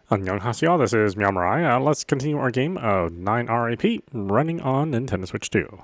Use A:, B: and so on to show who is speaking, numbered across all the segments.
A: Annyeonghaseyo, this is meowmurai. Let's continue our game of 9 R.I.P. running on Nintendo Switch 2.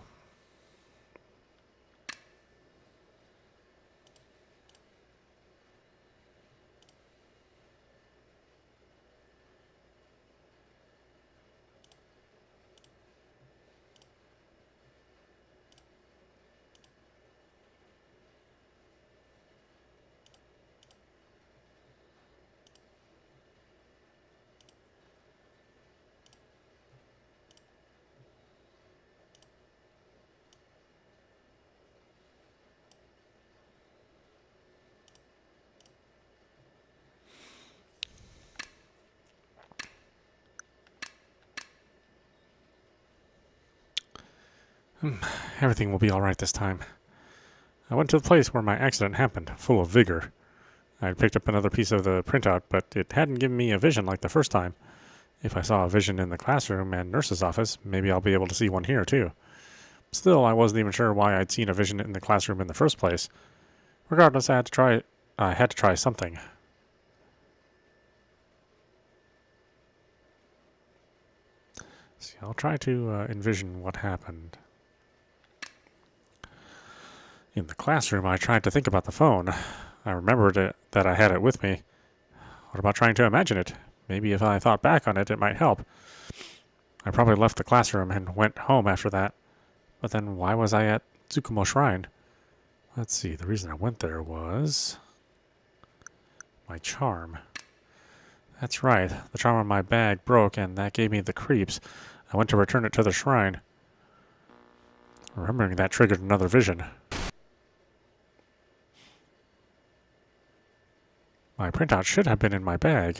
A: Everything will be alright this time. I went to the place where my accident happened, full of vigor. I had picked up another piece of the printout, but it hadn't given me a vision like the first time. If I saw a vision in the classroom and nurse's office, maybe I'll be able to see one here too. Still, I wasn't even sure why I'd seen a vision in the classroom in the first place. Regardless, I had to try something. See, I'll try to envision what happened. In the classroom, I tried to think about the phone. I remembered that I had it with me. What about trying to imagine it? Maybe if I thought back on it, it might help. I probably left the classroom and went home after that. But then why was I at Tsukumo Shrine? Let's see, the reason I went there was my charm. That's right, the charm on my bag broke and that gave me the creeps. I went to return it to the shrine. Remembering that triggered another vision. My printout should have been in my bag.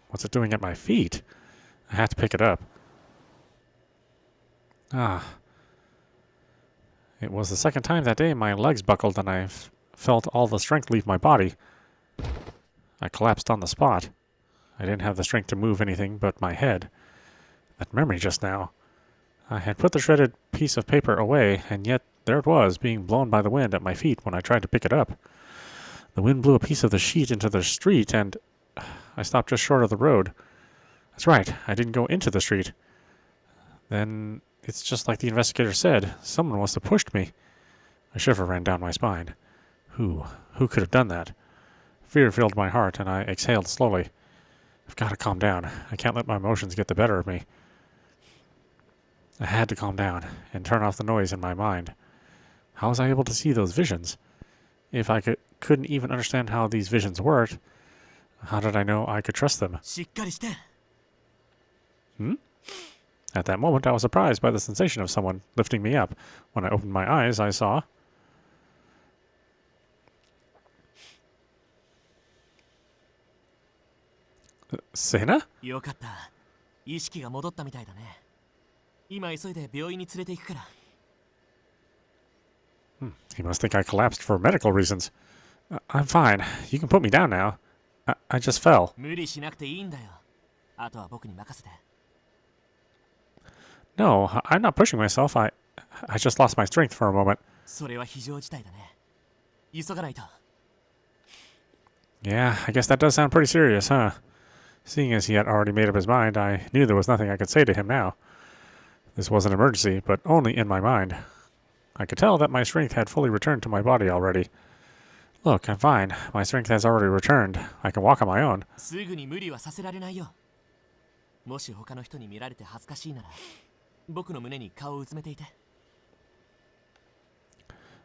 A: What's it doing at my feet? I have to pick it up. It was the second time that day my legs buckled and I felt all the strength leave my body. I collapsed on the spot. I didn't have the strength to move anything but my head. That memory just now. I had put the shredded piece of paper away, and yet there it was, being blown by the wind at my feet when I tried to pick it up. The wind blew a piece of the sheet into the street, and I stopped just short of the road. That's right, I didn't go into the street. Then it's just like the investigator said. Someone must have pushed me. A shiver ran down my spine. Who could have done that? Fear filled my heart, and I exhaled slowly. I've got to calm down. I can't let my emotions get the better of me. I had to calm down and turn off the noise in my mind. How was I able to see those visions? If I couldn't even understand how these visions worked, how did I know I could trust them? At that moment, I was surprised by the sensation of someone lifting me up. When I opened my eyes, I saw... Sena?
B: よかった。意識が戻ったみたいだね。今急いで病院に連れて行くから。
A: He must think I collapsed for medical reasons. I'm fine. You can put me down now. I just fell.
B: 無理しなくていいんだよ。あとは僕に任せて。
A: No, I'm not pushing myself. I just lost my strength for a moment.
B: それは非常事態だね。急がないと。
A: Yeah, I guess that does sound pretty serious, huh? Seeing as he had already made up his mind, I knew there was nothing I could say to him now. This was an emergency, but only in my mind. I could tell that my strength had fully returned to my body already. Look, I'm fine. My strength has already returned. I can walk on my own.
B: すぐに無理はさせられないよ。もし他の人に見られて恥ずかしいなら、僕の胸に顔をうずめていて。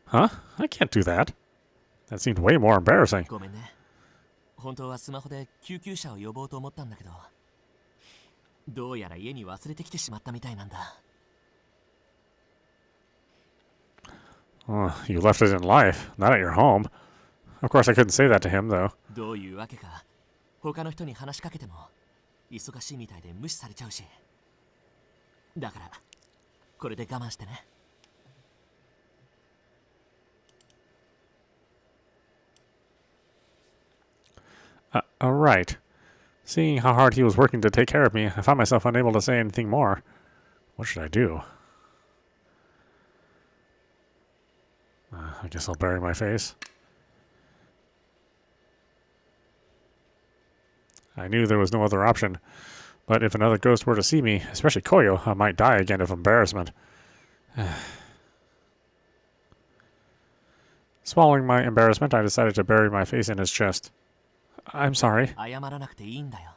A: Huh? I can't do that. That seemed way more embarrassing.
B: ごめんね。本当はスマホで救急車を呼ぼうと思ったんだけど、どうやら家に忘れてきてしまったみたいなんだ。
A: You left it in life, not at your home. Of course, I couldn't say that to him, though.
B: どういうわけか、他の人に話しかけても忙しいみたいで無視されちゃうし。だから、これで我慢してね。
A: Right. Seeing how hard he was working to take care of me, I found myself unable to say anything more. What should I do? I guess I'll bury my face. I knew there was no other option, but if another ghost were to see me, especially Koyo, I might die again of embarrassment. Swallowing my embarrassment, I decided to bury my face in his chest. I'm sorry.
B: 謝らなくていいんだよ。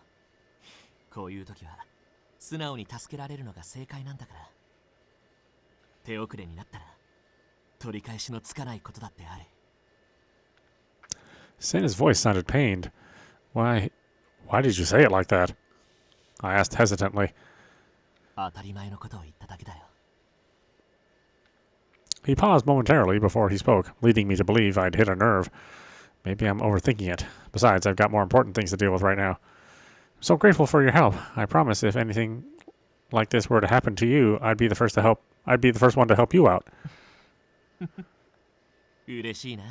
B: こういう時は素直に助けられるのが正解なんだから。手遅れになったら取り返しのつかないことだってある。
A: Sena's voice sounded pained. Why did you say it like that? I asked hesitantly.
B: 当たり前のことを言っただけだよ。
A: He paused momentarily before he spoke, leading me to believe I'd hit a nerve. Maybe I'm overthinking it. Besides, I've got more important things to deal with right now. I'm so grateful for your help. I promise if anything like this were to happen to you, I'd be the first one to help you out.
B: 嬉しいな。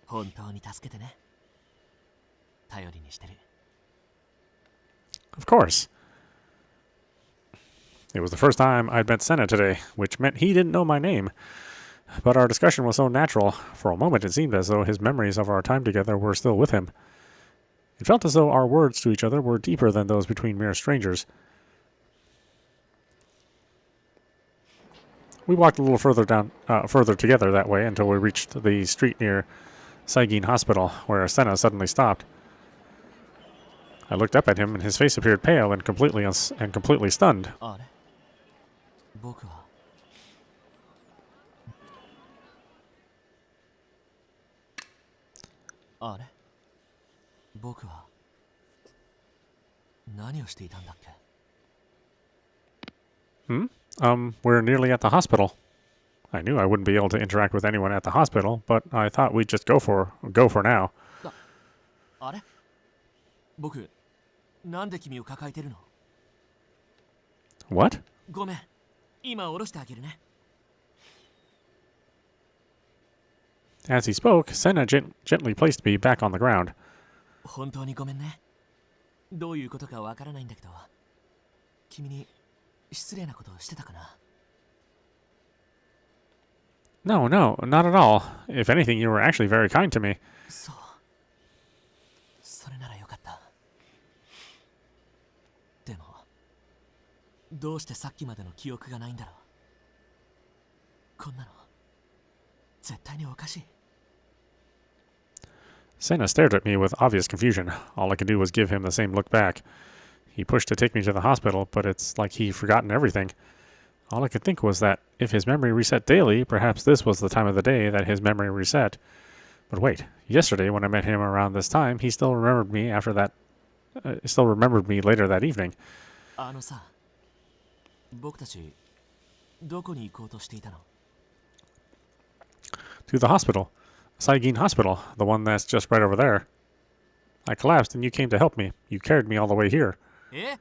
B: 本当に助けてね。頼りにしてる。
A: Of course. It was the first time I'd met Senna today, which meant he didn't know my name. But our discussion was so natural, for a moment it seemed as though his memories of our time together were still with him. It felt as though our words to each other were deeper than those between mere strangers. We walked a little further together that way until we reached the street near Saigin Hospital, where Senna suddenly stopped. I looked up at him, and his face appeared pale and completely stunned.
B: あれ？僕は。あれ？僕は何をしていたんだっけ？
A: We're nearly at the hospital. I knew I wouldn't be able to interact with anyone at the hospital, but I thought we'd just go for now.
B: あれ？僕、なんで君を抱えてるの？
A: What?
B: ごめん、今下ろしてあげるね。
A: As he spoke, Senna gently placed me back on the ground.
B: 本当にごめんね。どういうことかわからないんだけど、君に失礼なことをしてたかな？
A: No, not at all. If anything, you were actually very kind to me.
B: そう。それならよかった。でも、どうしてさっきまでの記憶がないんだろう。こんなの、絶対におかしい。
A: Senna stared at me with obvious confusion. All I could do was give him the same look back. He pushed to take me to the hospital, but it's like he'd forgotten everything. All I could think was that if his memory reset daily, perhaps this was the time of the day that his memory reset. But wait, yesterday when I met him around this time, he still remembered me later that evening.
B: あのさ、僕たちどこに行こうとしていたの？
A: To the hospital. Saigin Hospital, the one that's just right over there. I collapsed and you came to help me. You carried me all the way here.
B: え？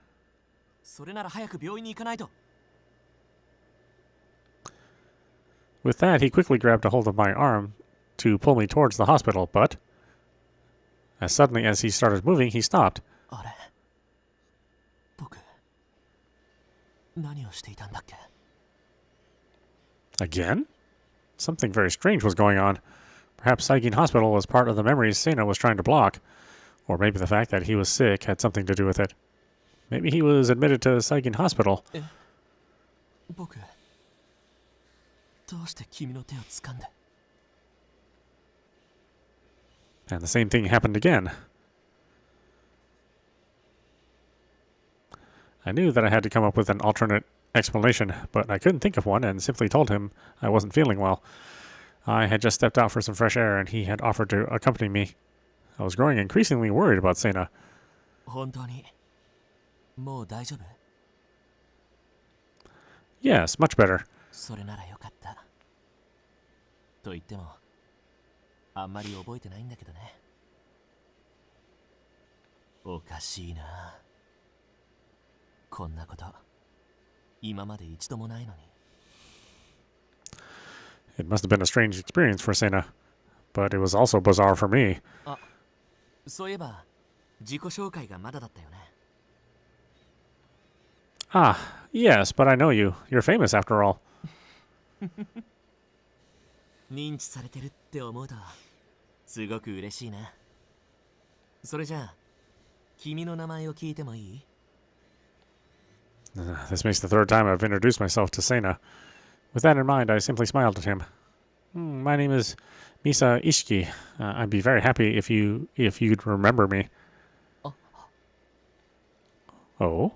B: それなら早く病院に行かないと。
A: With that, he quickly grabbed a hold of my arm to pull me towards the hospital, but as suddenly as he started moving, he stopped.
B: あれ？僕、何をしていたんだっけ？
A: Again? Something very strange was going on. Perhaps Saigin Hospital was part of the memories Sena was trying to block. Or maybe the fact that he was sick had something to do with it. Maybe he was admitted to Saigin Hospital.
B: 僕、どうして君の手を掴んで？
A: And the same thing happened again. I knew that I had to come up with an alternate explanation, but I couldn't think of one and simply told him I wasn't feeling well. I had just stepped out for some fresh air and he had offered to accompany me. I was growing increasingly worried about Sena.
B: 本当にもう大丈夫？
A: Yes, much better.
B: それならよかった。と言っても、あんまり覚えてないんだけどね。おかしいな。こんなこと、今まで一度もないのに。
A: It must have been a strange experience for Sena, but it was also bizarre for me.
B: あ、そういえば、自己紹介がまだだったよね。
A: Ah, yes, but I know you. You're famous after all.
B: 認知されてるって思うと、すごく嬉しいな。それじゃあ、君の名前を聞いてもいい？
A: This makes the third time I've introduced myself to Sena. With that in mind, I simply smiled at him. My name is Misa Isshiki. I'd be very happy if you'd remember me. Oh?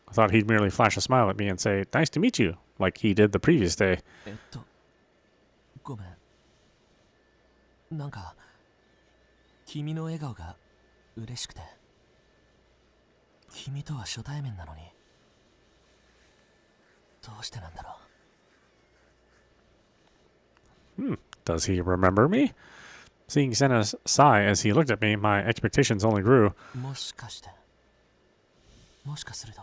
A: I thought he'd merely flash a smile at me and say, "Nice to meet you," like he did the previous day.
B: ごめん。なんか、君の笑顔が嬉しくて。君とは初対面なのに。どうしてなんだろう。
A: Does he remember me? Seeing Sena's sigh as he looked at me, my expectations only grew.
B: もしかして。もしかすると。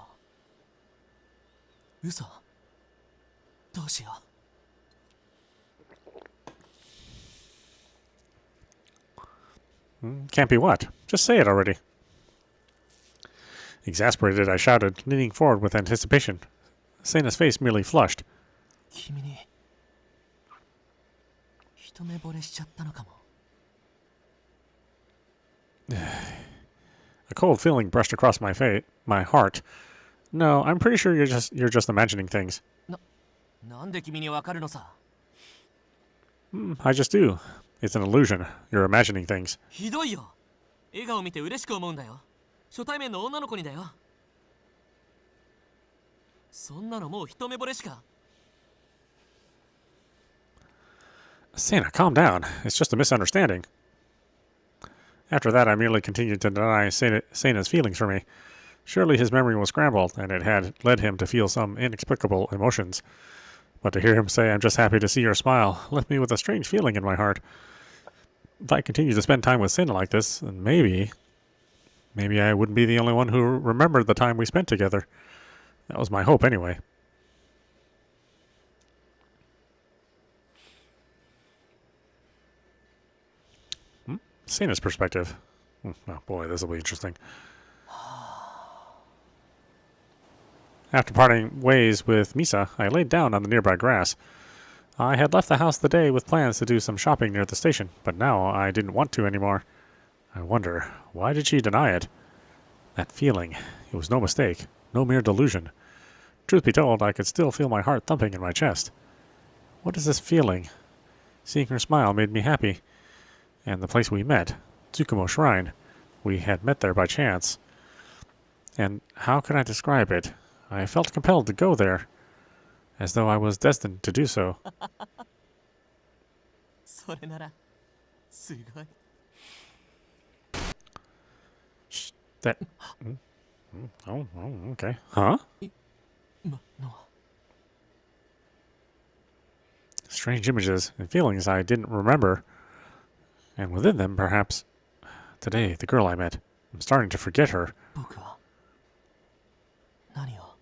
B: 嘘。どうしよう。
A: Can't be what? Just say it already. Exasperated, I shouted, leaning forward with anticipation. Sena's face merely flushed.
B: 君に一目惚れしちゃったのかも。
A: A cold feeling brushed across my heart. No, I'm pretty sure you're just imagining things.
B: なんで君にわかるのさ。
A: I just do. It's an illusion. You're imagining things.
B: ひどいよ。笑顔見て嬉しく思うんだよ。初対面の女の子にだよ。そんなのもう一目惚れしか。
A: Sena, calm down. It's just a misunderstanding. After that, I merely continued to deny Sena's feelings for me. Surely his memory was scrambled, and it had led him to feel some inexplicable emotions. But to hear him say, "I'm just happy to see your smile," left me with a strange feeling in my heart. If I continued to spend time with Sena like this, then maybe I wouldn't be the only one who remembered the time we spent together. That was my hope, anyway. Sena's perspective. Oh boy, this will be interesting. After parting ways with Misa, I laid down on the nearby grass. I had left the house the day with plans to do some shopping near the station, but now I didn't want to anymore. I wonder, why did she deny it? That feeling, it was no mistake, no mere delusion. Truth be told, I could still feel my heart thumping in my chest. What is this feeling? Seeing her smile made me happy. And the place we met, Tsukumo Shrine, we had met there by chance. And how could I describe it? I felt compelled to go there, as though I was destined to do so.
B: それなら、すごい。
A: That... Oh, okay. Huh?
B: No.
A: Strange images and feelings I didn't remember. And within them, perhaps, today, the girl I met. I'm starting to forget her.
B: 僕は何を。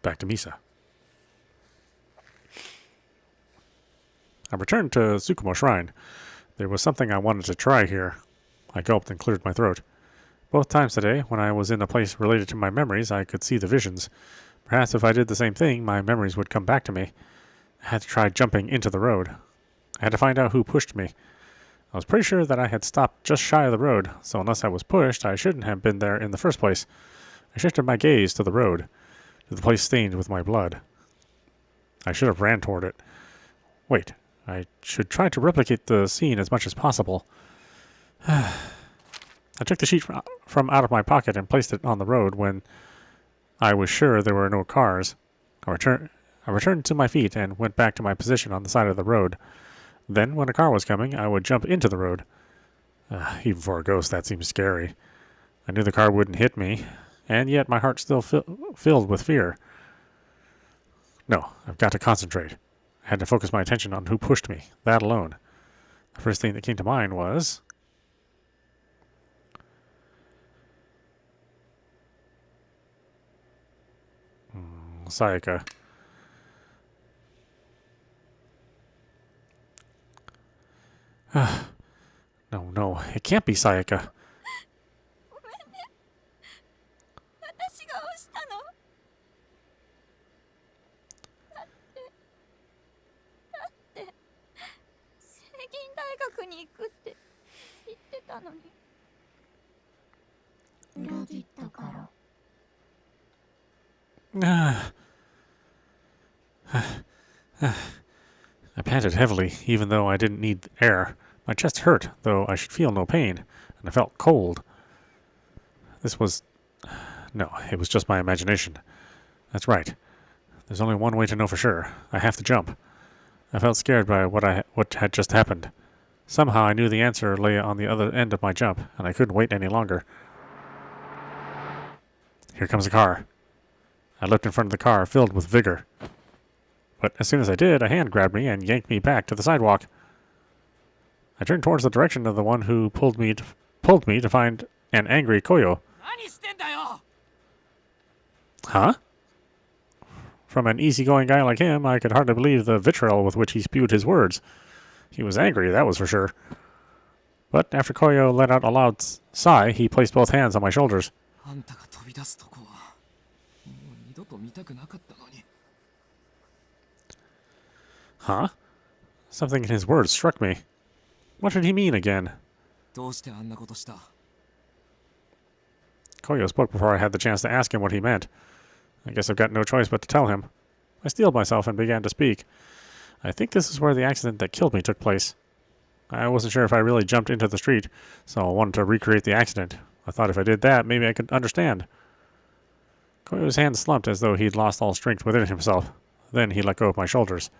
A: Back to Misa. I returned to Tsukumo Shrine. There was something I wanted to try here. I gulped and cleared my throat. Both times today, when I was in a place related to my memories, I could see the visions. Perhaps if I did the same thing, my memories would come back to me. I had to try jumping into the road. I had to find out who pushed me. I was pretty sure that I had stopped just shy of the road, so unless I was pushed, I shouldn't have been there in the first place. I shifted my gaze to the road, to the place stained with my blood. I should have ran toward it. Wait, I should try to replicate the scene as much as possible. I took the sheet from out of my pocket and placed it on the road when I was sure there were no cars. I returned to my feet and went back to my position on the side of the road. Then, when a car was coming, I would jump into the road. Even for a ghost, that seemed scary. I knew the car wouldn't hit me, and yet my heart still filled with fear. No, I've got to concentrate. I had to focus my attention on who pushed me, that alone. The first thing that came to mind was... Sayaka. No, it can't be Sayaka.
C: ごめんね。私が押したの。だってくに行くって言ってたのに。
D: 裏切ったから。
A: I panted heavily, even though I didn't need air. My chest hurt, though I should feel no pain, and I felt cold. This was... No, it was just my imagination. That's right. There's only one way to know for sure. I have to jump. I felt scared by what had just happened. Somehow I knew the answer lay on the other end of my jump, and I couldn't wait any longer. Here comes a car. I leapt in front of the car, filled with vigor. But as soon as I did, a hand grabbed me and yanked me back to the sidewalk. I turned towards the direction of the one who pulled me to find an angry Koyo. Huh? From an easygoing guy like him, I could hardly believe the vitriol with which he spewed his words. He was angry, that was for sure. But after Koyo let out a loud sigh, he placed both hands on my shoulders. Huh? Something in his words struck me. What did he mean again? Koyo spoke before I had the chance to ask him what he meant. I guess I've got no choice but to tell him. I steeled myself and began to speak. I think this is where the accident that killed me took place. I wasn't sure if I really jumped into the street, so I wanted to recreate the accident. I thought if I did that, maybe I could understand. Koyo's hand slumped as though he'd lost all strength within himself. Then he let go of my shoulders.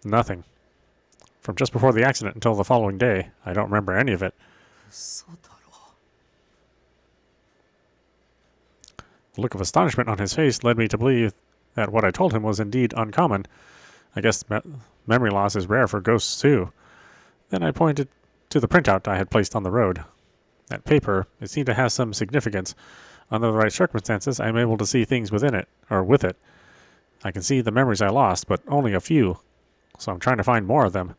A: Nothing. From just before the accident until the following day, I don't remember any of it. The look of astonishment on his face led me to believe that what I told him was indeed uncommon. I guess memory loss is rare for ghosts too. Then I pointed to the printout I had placed on the road. That paper, it seemed to have some significance. Under the right circumstances, I am able to see things within it, or with it. I can see the memories I lost, but only a few. So I'm trying to find more of them.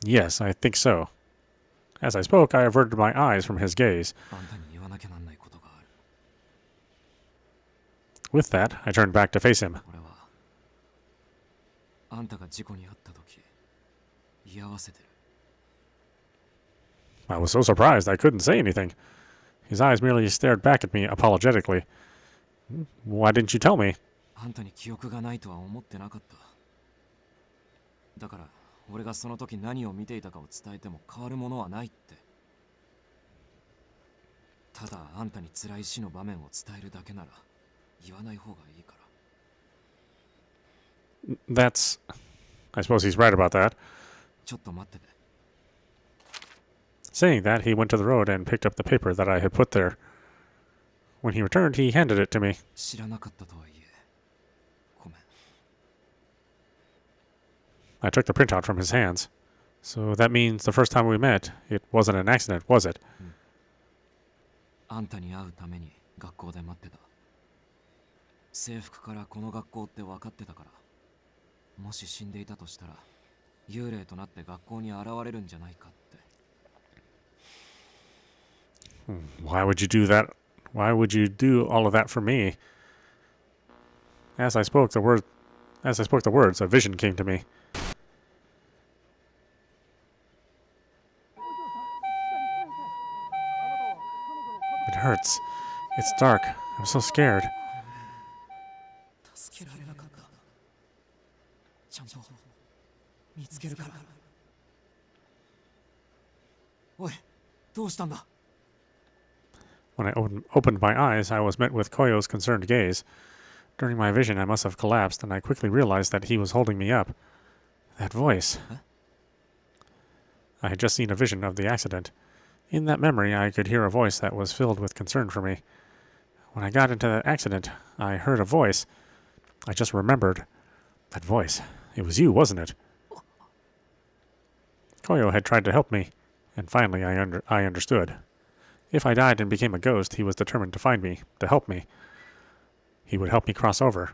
A: Yes, I think so. As I spoke, I averted my eyes from his gaze. With that, I turned back to face him. I was so surprised I couldn't say anything. His eyes merely stared back at me apologetically. Why didn't you tell me? That's... I suppose he's right about that. Saying that, he went to the road and picked up the paper that I had put there. When he returned, he handed it to me. I took the printout from his hands. So that means the first time we met, it wasn't an accident, was it? Why would you do that? Why would you do all of that for me? As I spoke the words, a vision came to me. It hurts. It's dark. I'm so scared. When I opened my eyes, I was met with Koyo's concerned gaze. During my vision, I must have collapsed, and I quickly realized that he was holding me up. That voice.
B: Huh?
A: I had just seen a vision of the accident. In that memory, I could hear a voice that was filled with concern for me. When I got into that accident, I heard a voice. I just remembered. That voice. It was you, wasn't it? Koyo had tried to help me, and finally I understood. If I died and became a ghost, he was determined to find me, to help me. He would help me cross over.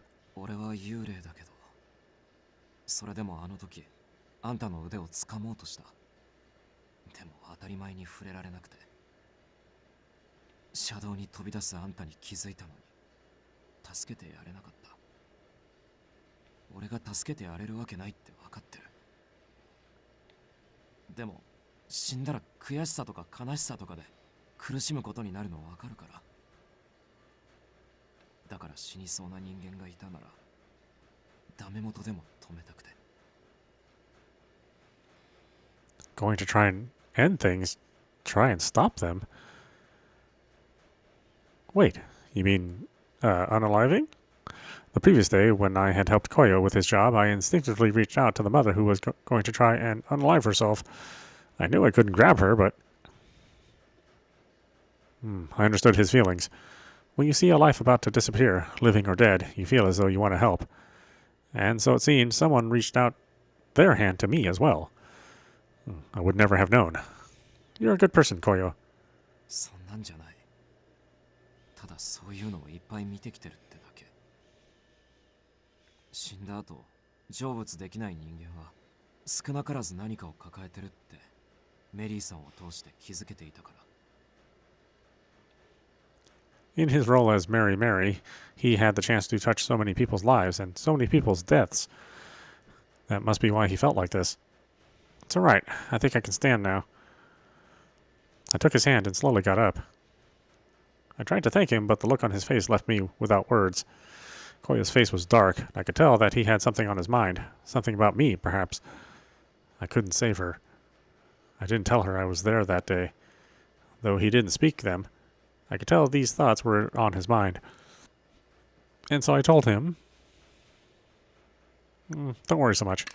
B: 車道に飛び出すあんたに気づいたのに助けてやれなかった。俺が助けてやれるわけないって分かってる。でも死んだら悔しさとか悲しさとかで苦しむことになるの分かるから。だから死にそうな人間がいたならダメ元でも止めたくて。
A: Going to try and end things? Try and stop them? Wait, you mean unaliving? The previous day, when I had helped Koyo with his job, I instinctively reached out to the mother who was going to try and unalive herself. I knew I couldn't grab her, but... I understood his feelings. When you see a life about to disappear, living or dead, you feel as though you want to help. And so it seemed someone reached out their hand to me as well. I would never have known. You're a good person, Koyo.
B: そんなんじゃない。ただそういうのをいっぱい見てきてるってだけ。死んだ後、成仏できない人間は少なからず何かを抱えてるってメリーさんを通して気づけていたから。
A: In his role as Mary Mary, he had the chance to touch so many people's lives and so many people's deaths. That must be why he felt like this. It's all right. I think I can stand now. I took his hand and slowly got up. I tried to thank him, but the look on his face left me without words. Koya's face was dark. I could tell that he had something on his mind. Something about me, perhaps. I couldn't save her. I didn't tell her I was there that day. Though he didn't speak them, I could tell these thoughts were on his mind. And so I told him, don't worry so much.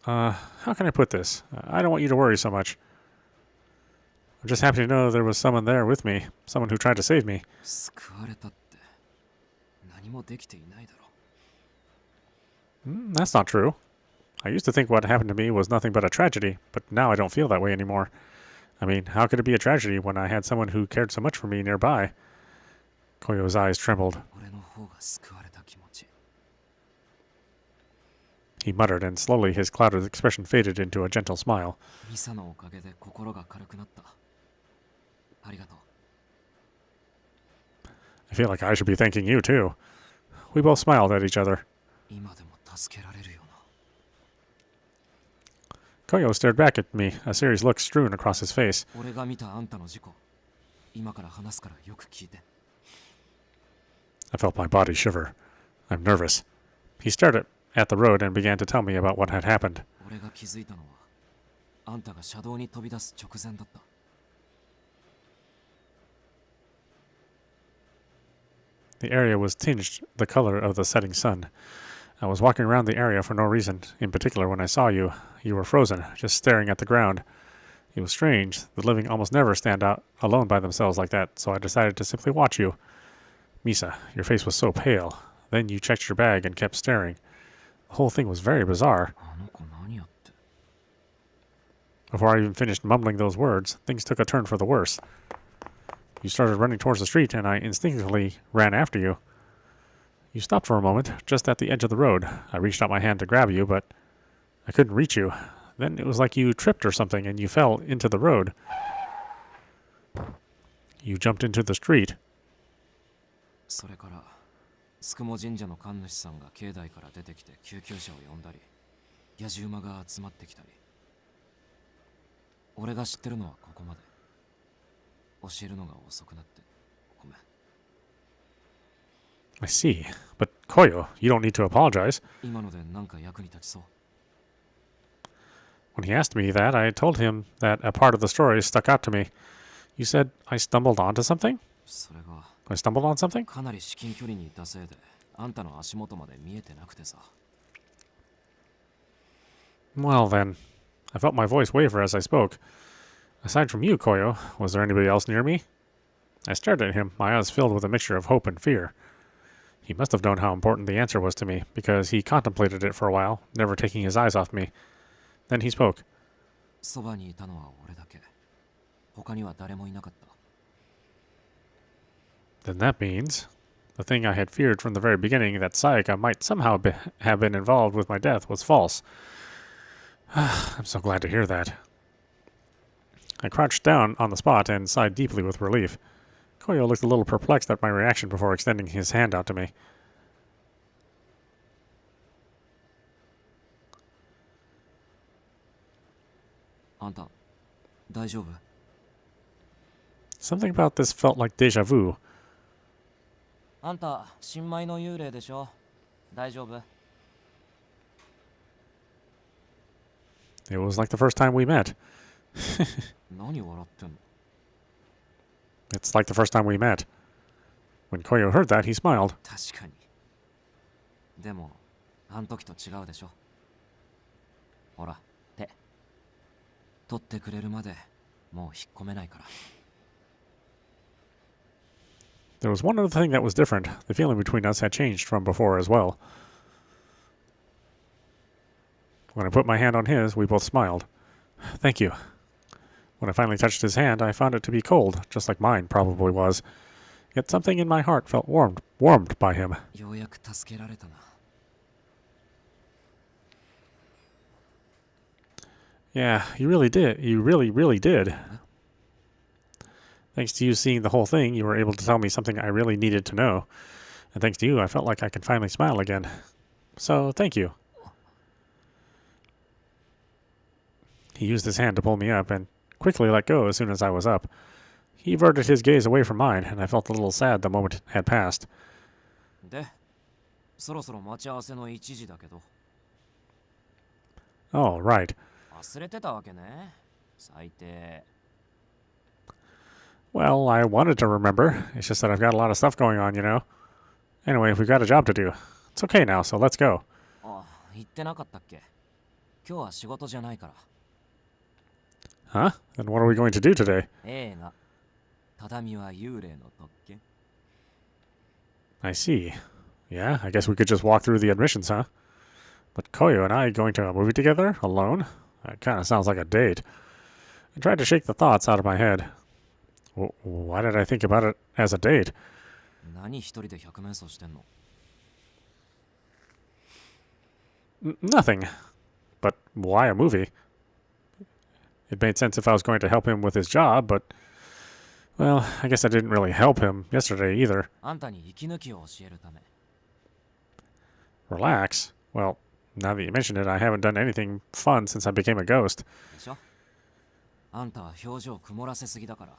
A: How can I put this? I don't want you to worry so much. I'm just happy to know there was someone there with me, someone who tried to save me.
B: 救われたって何もできていないだろ。
A: That's not true. I used to think what happened to me was nothing but a tragedy, but now I don't feel that way anymore. I mean, how could it be a tragedy when I had someone who cared so much for me nearby? Koyo's eyes trembled.
B: 俺の方が救われた気持ち。
A: He muttered, and slowly his clouded expression faded into a gentle smile.
B: ミサのおかげで心が軽くなった。ありがとう。
A: I feel like I should be thanking you, too. We both smiled at each other.
B: 今でも助けられるよな。
A: Koyo stared back at me, a serious look strewn across his face.
B: 俺が見たあんたの事故、今から話すからよく聞いて。
A: I felt my body shiver. I'm nervous. He stared at the road and began to tell me about what had happened.
B: 俺が気づいたのは、あんたが車道に飛び出す直前だった。
A: The area was tinged the color of the setting sun. I was walking around the area for no reason. In particular, when I saw you, you were frozen, just staring at the ground. It was strange. The living almost never stand out alone by themselves like that, so I decided to simply watch you. Misa, your face was so pale. Then you checked your bag and kept staring. The whole thing was very bizarre.
B: あの子何やって。
A: Before I even finished mumbling those words, things took a turn for the worse. You started running towards the street, and I instinctively ran after you. You stopped for a moment, just at the edge of the road. I reached out my hand to grab you, but I couldn't reach you. Then it was like you tripped or something, and you fell into the road. You jumped into the street.
B: それから、宿毛神社の神主さんが境内から出てきて救急車を呼んだり、野獣馬が集まってきたり。俺が知ってるのはここまで。教えるのが遅くなってごめん。
A: I see. But Koyo, you don't need to apologize.
B: 今ので何か役に立ちそう。
A: When he asked me that, I told him that a part of the story stuck out to me. You said I stumbled onto something?
B: それが
A: I stumbled on something?
B: かなり至近距離にいたせいで、あんたの足元まで見えてなくてさ。
A: Well then, I felt my voice waver as I spoke. Aside from you, Koyo, was there anybody else near me? I stared at him, my eyes filled with a mixture of hope and fear. He must have known how important the answer was to me, because he contemplated it for a while, never taking his eyes off me. Then he spoke.
B: そばにいたのは俺だけ。他には誰もいなかった。
A: Then that means the thing I had feared from the very beginning, that Sayaka might somehow have been involved with my death, was false. I'm so glad to hear that. I crouched down on the spot and sighed deeply with relief. Koyo looked a little perplexed at my reaction before extending his hand out to me.
B: あんた大丈夫？
A: Something about this felt like deja vu.
B: あんた新米の幽霊でしょ？大丈夫？
A: It was like the first time we met.
B: 何笑ってんの？
A: It's like the first time we met. When Koyo heard that, he smiled.
B: 確かに。でもあん時と違うでしょ。ほら手取ってくれるまでもう引っ込めないから。
A: There was one other thing that was different. The feeling between us had changed from before as well. When I put my hand on his, we both smiled. Thank you. When I finally touched his hand, I found it to be cold, just like mine probably was. Yet something in my heart felt warmed by him.
B: ようやく助けられたな。
A: Yeah, you really did. You really did. Thanks to you seeing the whole thing, you were able to tell me something I really needed to know. And thanks to you, I felt like I could finally smile again. So, thank you. He used his hand to pull me up and quickly let go as soon as I was up. He averted his gaze away from mine, and I felt a little sad the moment had passed.
B: で、そろそろ待ち合わせの1時だけど。
A: Oh, right.
B: 忘れてたわけね。最低。
A: Well, I wanted to remember. It's just that I've got a lot of stuff going on, you know. Anyway, we've got a job to do. It's okay now, so let's go.
B: あ、言ってなかったっけ？今日は仕事じゃないから。
A: Huh? Then what are we going to do today?
B: 映画。畳は幽霊の特権。
A: I see. Yeah, I guess we could just walk through the admissions, huh? But Koyo and I going to a movie together? Alone? That kind of sounds like a date. I tried to shake the thoughts out of my head. Why did I think about it as a date?
B: 何一人で百面相してんの？
A: Nothing. But why a movie? It made sense if I was going to help him with his job, but... Well, I guess I didn't really help him yesterday either.
B: あんたに息抜きを教えるため。
A: Relax? Well, now that you mention it, I haven't done anything fun since I became a ghost.
B: でしょ？あんたは表情曇らせすぎだから、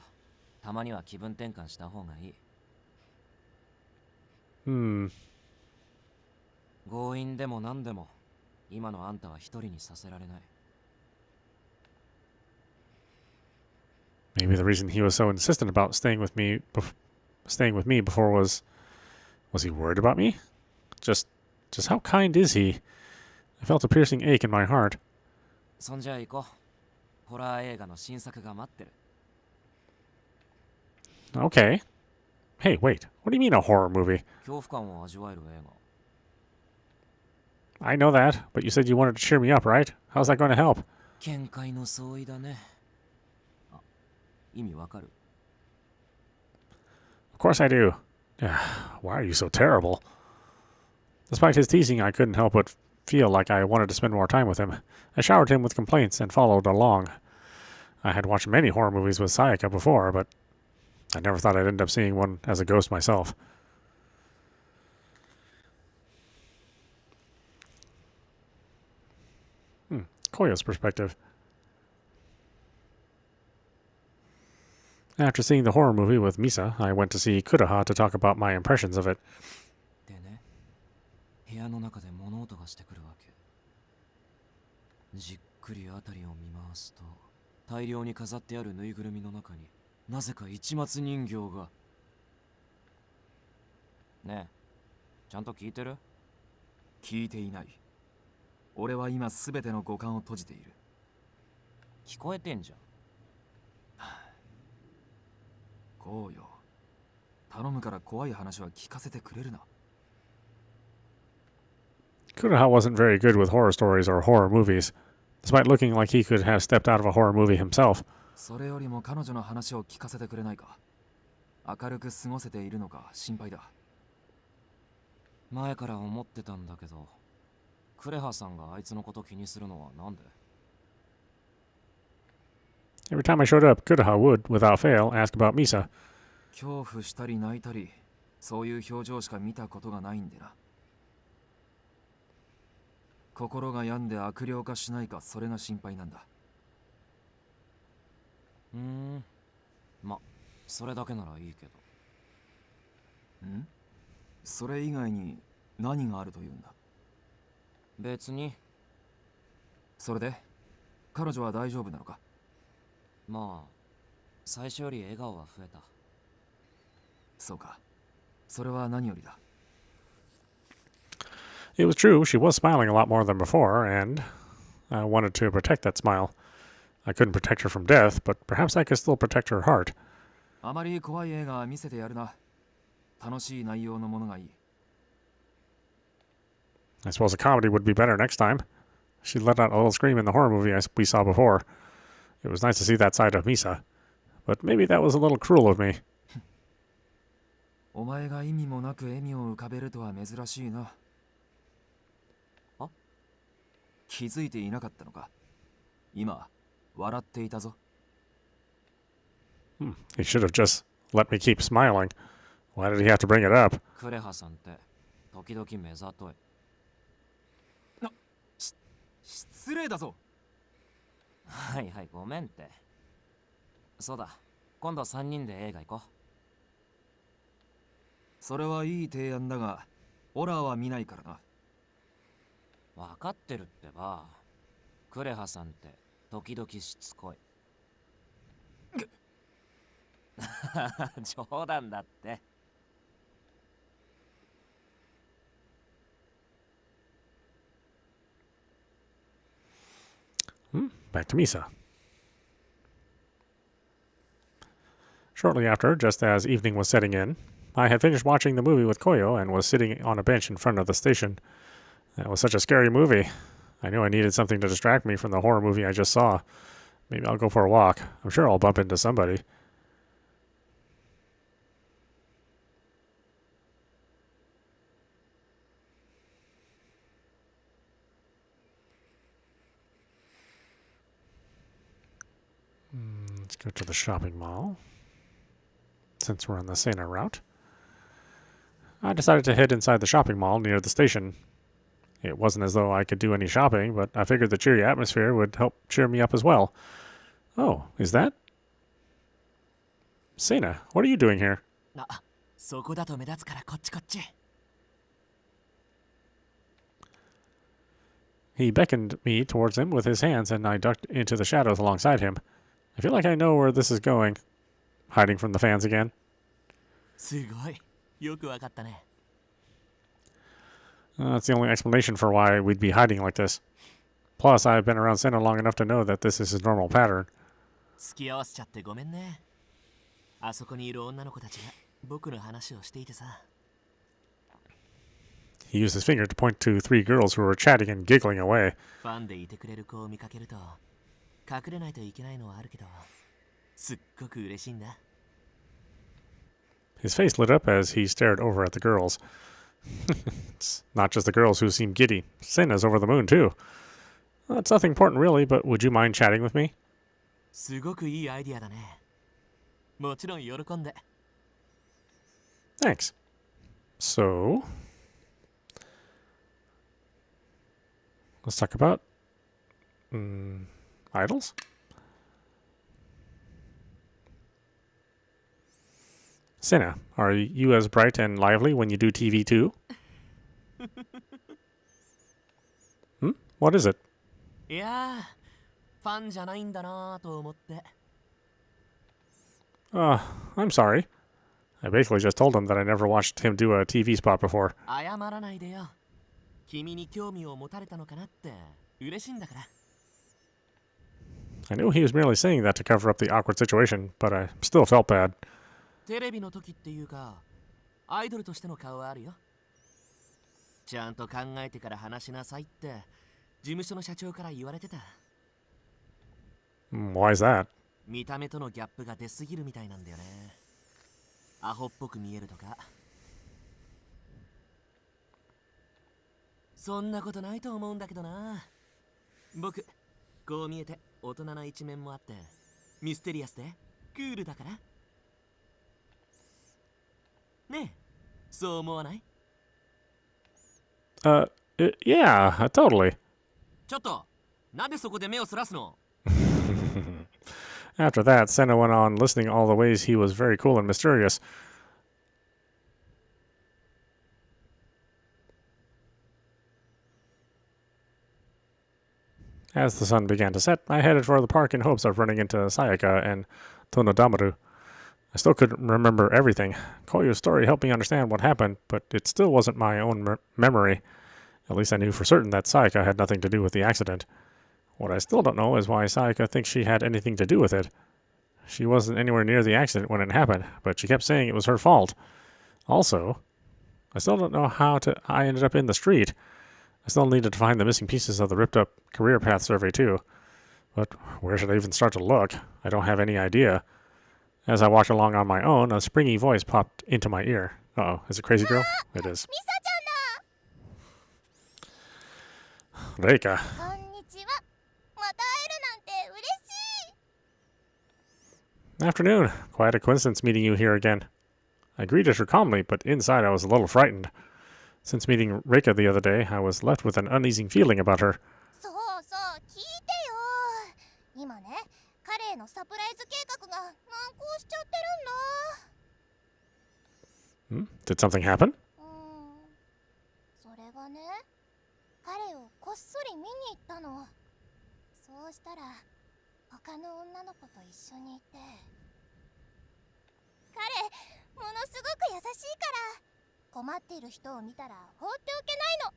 B: たまには気分転換した方がいい。 強引でも何でも、今のあんたは一人にさせられない。
A: Maybe the reason he was so insistent about staying with me before was he worried about me? Just how kind is he? I felt a piercing ache in my heart.
B: そんじゃ行こう。ホラー映画の新作が待ってる。
A: Okay. Hey, wait. What do you mean a horror movie?
B: 恐怖感を味わえる映画。
A: I know that, but you said you wanted to cheer me up, right? How's that going to help?
B: 見解の相違だね。あ、意味わかる？
A: Of course I do. Why are you so terrible? Despite his teasing, I couldn't help but feel like I wanted to spend more time with him. I showered him with complaints and followed along. I had watched many horror movies with Sayaka before, but I never thought I'd end up seeing one as a ghost myself. Koyo's perspective. After seeing the horror movie with Misa, I went to see Kuraha to talk about my impressions of it.
B: でね、部屋の中で物音がしてくるわけ。じっくりあたりを見回すと、大量に飾ってあるぬいぐるみの中になぜか市松人形が。ねえ、ちゃんと聞いてる？
E: 聞いていない。俺は今すべての五感を閉じている。
B: 聞こえてんじゃん。
E: こうよ。頼むから怖い話は聞かせてくれるな。
A: Kuraha wasn't very good with horror stories or horror movies, despite looking like he could have stepped out of a horror movie himself.
E: それよりも彼女の話を聞かせてくれないか。明るく過ごせているのか心配だ。
B: 前から思ってたんだけど、クレハさんがあいつのこと気にするのはなんで？
A: Every time I showed up, Kudaha would, without fail, ask about Misa.
E: 恐怖したり泣いたり、そういう表情しか見たことがないんでな。心が病んで悪霊化しないか、それが心配なんだ。
B: ま、それだけならいいけど。
E: ん？それ以外に何があるというんだ？
B: 別に。
E: それで彼女は大丈夫なのか？
B: まあ、最初より笑顔は増えた。
E: そうか。それは何よりだ。
A: It was true, she was smiling a lot more than before, and I wanted to protect that smile. I couldn't protect her from death, but perhaps I could still protect her heart.
E: あまり怖い映画見せてやるな。楽しい内容のものがいい。
A: I suppose a comedy would be better next time. She let out a little scream in the horror movie we saw before. It was nice to see that side of Misa, but maybe that was a little cruel of me.
E: お前が意味もなく笑みを浮かべるとは珍しいな。
B: あ？
E: 気づいていなかったのか？今、笑っていたぞ。
A: He should have just let me keep smiling. Why did he have to bring it up?
B: クレハさんって時々目ざとい。
E: 失礼だぞ。
B: はいはい、ごめんって。そうだ、今度3人で映画行こう。
E: それはいい提案だが、ホラーは見ないからな。
B: わかってるってば。クレハさんって時々しつこい。冗談だって。
A: Back to Misa. Shortly after, just as evening was setting in, I had finished watching the movie with Koyo and was sitting on a bench in front of the station. That was such a scary movie. I knew I needed something to distract me from the horror movie I just saw. Maybe I'll go for a walk. I'm sure I'll bump into somebody. Let's go to the shopping mall, since we're on the Sena route. I decided to head inside the shopping mall near the station. It wasn't as though I could do any shopping, but I figured the cheery atmosphere would help cheer me up as well. Oh, is that? Sena, what are you doing here?
B: そこだと目立つからこっちこっち。
A: He beckoned me towards him with his hands, and I ducked into the shadows alongside him. I feel like I know where this is going. Hiding from the fans again.
B: すごい。よくわかったね。
A: That's the only explanation for why we'd be hiding like this. Plus, I've been around Sena long enough to know that this is his normal pattern.
B: 付き合わせちゃってごめんね。あそこにいる女の子たちが僕の話をしていてさ。
A: He used his finger to point to 3 girls who were chatting and giggling away.
B: ファンでいてくれる子を見かけると隠れないといけないのはあるけど、すっごく嬉しいんだ。
A: His face lit up as he stared over at the girls. It's not just the girls who seem giddy. Sena's over the moon, too. Well, it's nothing important, really, but would you mind chatting with me?
B: すごくいいアイディアだね。もちろん喜んで。
A: Thanks. So, let's talk about idols. Sena, are you as bright and lively when you do TV too? What is it?
B: いやー、ファンじゃないんだなと思って。
A: I'm sorry. I basically just told him that I never watched him do a TV spot before.
B: 謝らないでよ。君に興味を持たれたのかなって嬉しいんだから。
A: I knew he was merely saying that to cover up the awkward situation, but I still felt bad.
B: テレビの時っていうか、アイドルとしての顔はあるよ。ちゃんと考えてから話しなさいって事務所の社長から言われてた。
A: Why is that?
B: 見た目とのギャップが出すぎるみたいなんだよね。アホっぽく見えるとか。そんなことないと思うんだけどな。僕、こう見えて大人な一面もあってミステリアスでクールだからねえ、そう思わない？
A: Yeah, totally.
B: ちょっと、なんでそこで目をそらすの？
A: After that, Senna went on listing all the ways he was very cool and mysterious. As the sun began to set, I headed for the park in hopes of running into Sayaka and Tonodamaru. I still couldn't remember everything. Koyu's story helped me understand what happened, but it still wasn't my own memory. At least I knew for certain that Sayaka had nothing to do with the accident. What I still don't know is why Sayaka thinks she had anything to do with it. She wasn't anywhere near the accident when it happened, but she kept saying it was her fault. Also, I still don't know how I ended up in the street. I still needed to find the missing pieces of the ripped-up career path survey, too. But where should I even start to look? I don't have any idea. As I walked along on my own, a springy voice popped into my ear. Uh-oh, is it Crazy Girl? It is.
C: ミサち
A: Reika.
C: ゃんだ。こんにちは。また会えるなんて嬉しい。
A: Afternoon. Quite a coincidence meeting you here again. I greeted her calmly, but inside I was a little frightened. Since meeting Reika the other day, I was left with an uneasy feeling about her.
C: そうそう、聞いてよ。今ね、彼へのサプライズ計画が難航しちゃってるんだ。
A: Did something happen?
C: それがね、彼をこっそり見に行ったの。そうしたら他の女の子と一緒にいて、彼ものすごく優しいから困っている人を見たら放っておけないの。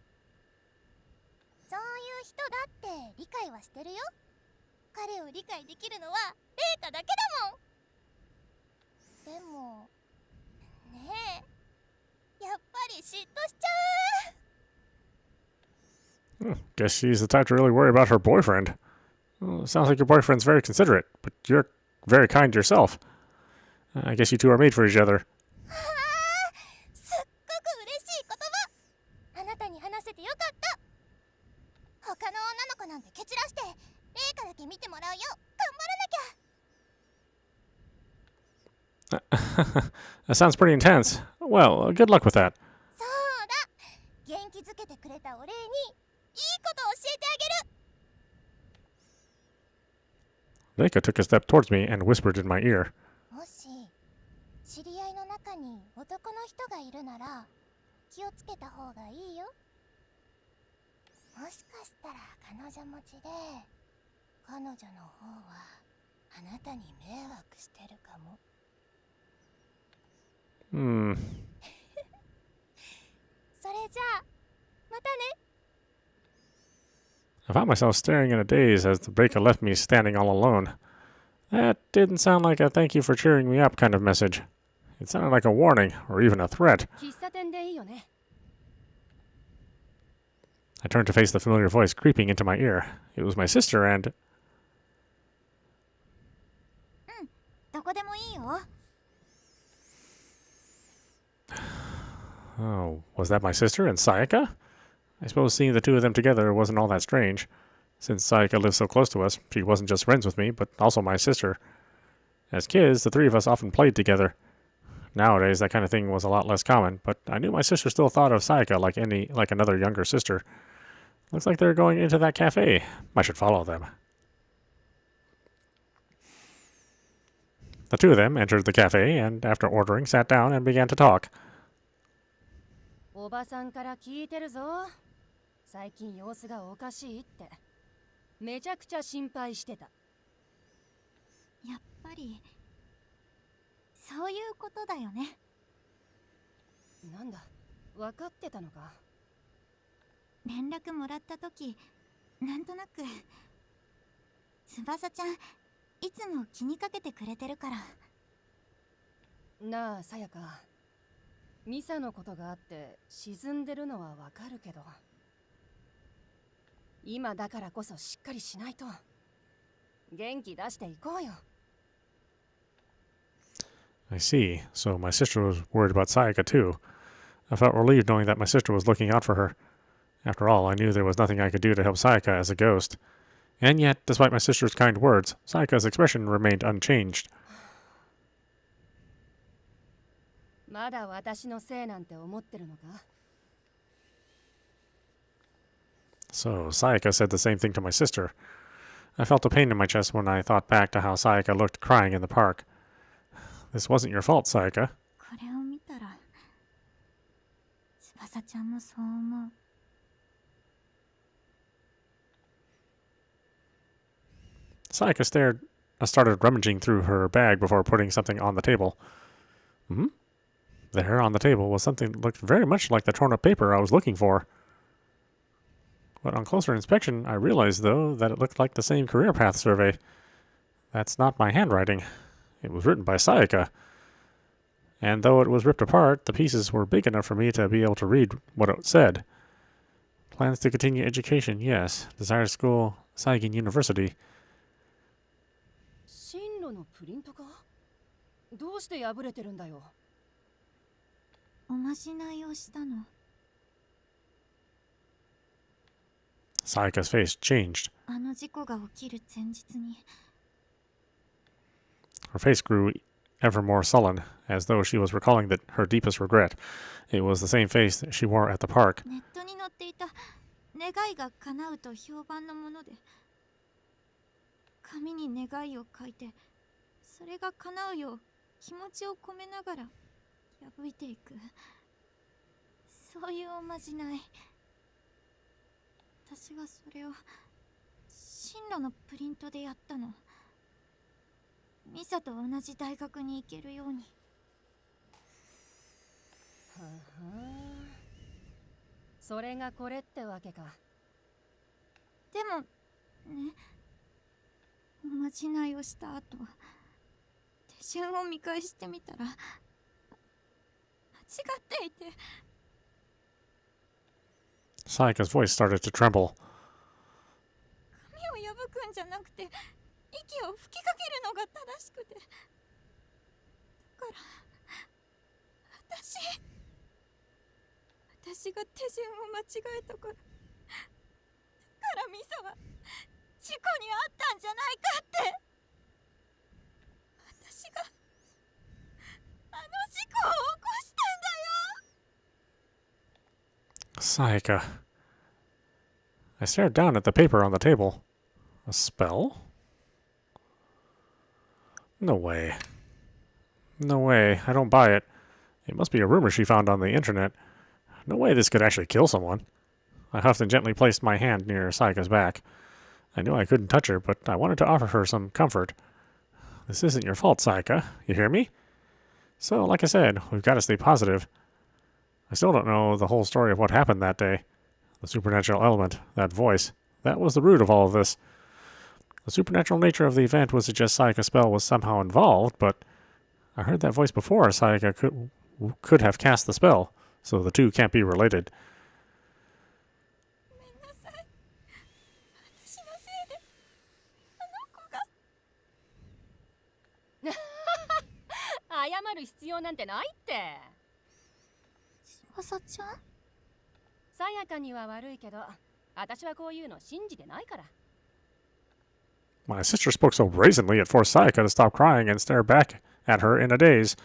C: そういう人だって理解はしてるよ。彼を理解できるのはレイカだけだもん。でもねえ、やっぱり嫉妬しちゃう。
A: Guess she's the type to really worry about her boyfriend. Sounds like your boyfriend's very considerate, but you're very kind yourself. I guess you two are made for each other.
C: すっごく嬉しい言葉。あなたに話せてよかった。他の女の子なんて蹴散らしてレイカだけ見てもらうよ。頑張らなきゃ。
A: That sounds pretty intense. Well, good luck with that.
C: そうだ。元気づけてくれたお礼にいいことを教えてあげる。
A: Reika took a step towards me and whispered in my ear.
C: もし知り合いの中に男の人がいるなら気をつけた方がいいよ。もしかしたら彼女持ちで彼女の方はあなたに迷惑してるかも。それじゃあまたね。
A: I found myself staring in a daze as the Reika left me standing all alone. That didn't sound like a thank you for cheering me up kind of message. It sounded like a warning, or even a threat.
F: 喫茶店でいいよね。
A: I turned to face the familiar voice creeping into my ear. It was my sister and...
C: どこでもいいよ。
A: Oh, was that my sister and Sayaka? I suppose seeing the two of them together wasn't all that strange. Since Sayaka lived so close to us, she wasn't just friends with me, but also my sister. As kids, the three of us often played together. Nowadays, that kind of thing was a lot less common, but I knew my sister still thought of Sayaka like another younger sister. Looks like they're going into that cafe. I should follow them. The two of them entered the cafe and, after ordering, sat down and began to talk.
F: おばさんから聞いてるぞ。最近様子がおかしいって。めちゃくちゃ心配してた。
C: やっぱりそういうことだよね。
F: なんだ、分かってたのか。
C: 連絡もらった時なんとなく翼ちゃんいつも気にかけてくれてるから。
F: なあ、さやか。ミサのことがあって沈んでるのはわかるけど、今だからこそしっかりしないと。元気出していこうよ。
A: I see. So my sister was worried about Sayaka too. I felt relieved knowing that my sister was looking out for her. After all, I knew there was nothing I could do to help Sayaka as a ghost. And yet, despite my sister's kind words, Sayaka's expression remained unchanged.
F: まだ私のせいなんて思ってるのか？
A: So, Sayaka said the same thing to my sister. I felt a pain in my chest when I thought back to how Sayaka looked crying in the park. This wasn't your fault, Sayaka.
D: これを見たら翼ちゃんもそう思う。
A: Sayaka started rummaging through her bag before putting something on the table. Hmm? There on the table was something that looked very much like the torn up paper I was looking for. But on closer inspection, I realized, though, that it looked like the same career path survey. That's not my handwriting. It was written by Sayaka. And though it was ripped apart, the pieces were big enough for me to be able to read what it said. Plans to continue education, yes. Desired school, Saigin University.
F: 進路のプリントか？どうして破れてるんだよ。
D: おまじないをしたの。
A: Sayaka's face changed.
D: あの事故が起きる前日に。
A: Her face grew ever more sullen, as though she was recalling her deepest regret. It was the same face that she wore at the park.
D: ネットに載っていた願いが叶うと評判のもので、紙に願いを書いて、それが叶うよう気持ちを込めながら破いていく。そういうおまじない。私はそれを進路のプリントでやったの。ミサと同じ大学に行けるように。
F: ははそれがこれってわけか。
D: でもね、おまじないをした後、手順を見返してみたら間違っていて。
A: Sayaka's voice started to tremble.
D: 紙を破くんじゃなくて息を吹きかけるのが正しくて。だから私が手順を間違えたから。だからミサは事故に遭ったんじゃないかって。私があの事故を起こしたんだよ。
A: Sayaka. I stared down at the paper on the table. A spell? No way. No way. I don't buy it. It must be a rumor she found on the internet. No way this could actually kill someone. I huffed and gently placed my hand near Sayaka's back. I knew I couldn't touch her, but I wanted to offer her some comfort. This isn't your fault, Sayaka. You hear me? So, like I said, we've got to stay positive. I still don't know the whole story of what happened that day. The supernatural element, that voice, that was the root of all of this. The supernatural nature of the event would suggest Sayaka's spell was somehow involved, but I heard that voice before Sayaka could have cast the spell, so the two can't be related.
D: ごめんなさい。私のせいであの子が。
F: 謝る必要なんてないって。
D: 翼ちゃん？
F: さやかには悪いけど、私はこういうの信じてないから。
A: My sister spoke so brazenly it forced Sayaka to stop crying and stare back at her in a daze.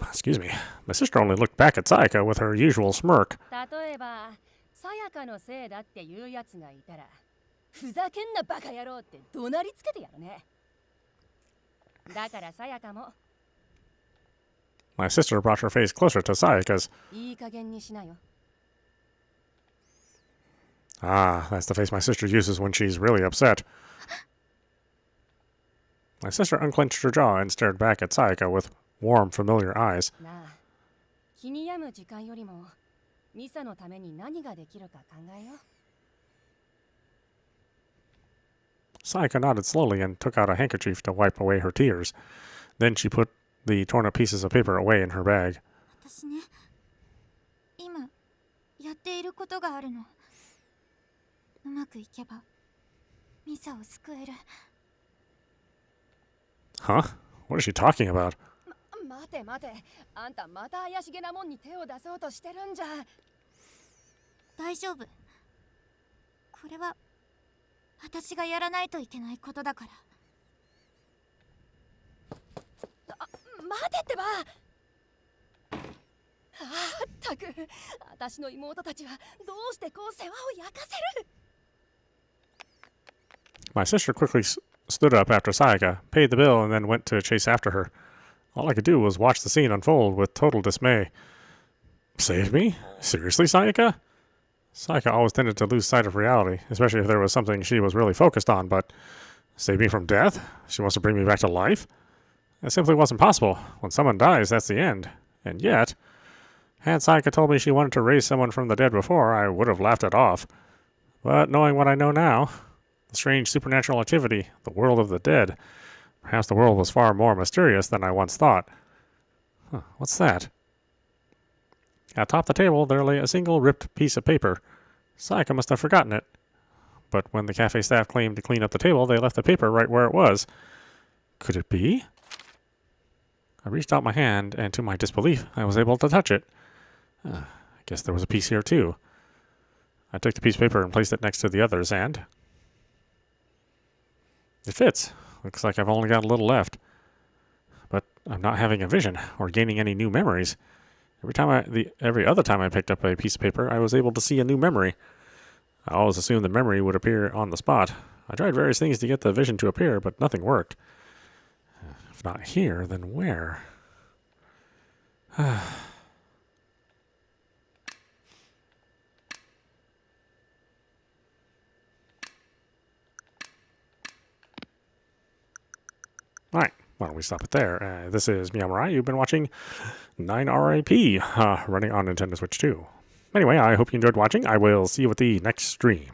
A: Excuse me. My sister only looked back at Sayaka with her usual smirk.
F: 例えば、さやかのせいだっていうやつがいたら、ふざけんなバカ野郎って怒鳴りつけてやるね。だからさやかも。
A: My sister brought her face closer to Sayaka's.
F: いい加減にしなよ。
A: Ah, that's the face my sister uses when she's really upset. My sister unclenched her jaw and stared back at Sayaka with warm, familiar eyes.
F: なあ、気に病む時間よりも、ミサのために何ができるか考えよう。
A: Sayaka nodded slowly and took out a handkerchief to wipe away her tears. Then she put the torn up pieces of paper away in her bag.
D: 私ね、今やっていることがあるの。うまくいけばミサを救える。
A: Huh? What is she talking about?
F: 待て待て、あんたまた怪しげなもんに手を出そうとしてるんじゃ。
D: 大丈夫。これは私がやらないといけないことだから。
F: 待てってば。ったく、私の妹たちはどうしてこう世話を焼かせる。
A: My sister quickly stood up after Sayaka, paid the bill, and then went to chase after her. All I could do was watch the scene unfold with total dismay. Save me? Seriously, Sayaka? Sayaka always tended to lose sight of reality, especially if there was something she was really focused on, but save me from death? She wants to bring me back to life? That simply wasn't possible. When someone dies, that's the end. And yet, had Sayaka told me she wanted to raise someone from the dead before, I would have laughed it off. But knowing what I know now, the strange supernatural activity, the world of the dead, perhaps the world was far more mysterious than I once thought. Huh, what's that? Atop the table, there lay a single ripped piece of paper. Sayaka must have forgotten it. But when the cafe staff claimed to clean up the table, they left the paper right where it was. Could it be? I reached out my hand, and to my disbelief, I was able to touch it. I guess there was a piece here, too. I took the piece of paper and placed it next to the others, and it fits. Looks like I've only got a little left. But I'm not having a vision or gaining any new memories. Every other time I picked up a piece of paper, I was able to see a new memory. I always assumed the memory would appear on the spot. I tried various things to get the vision to appear, but nothing worked. If not here, then where? Alright, why don't we stop it there? This is meowmurai. You've been watching 9 R.I.P. Running on Nintendo Switch 2. Anyway, I hope you enjoyed watching. I will see you at the next stream.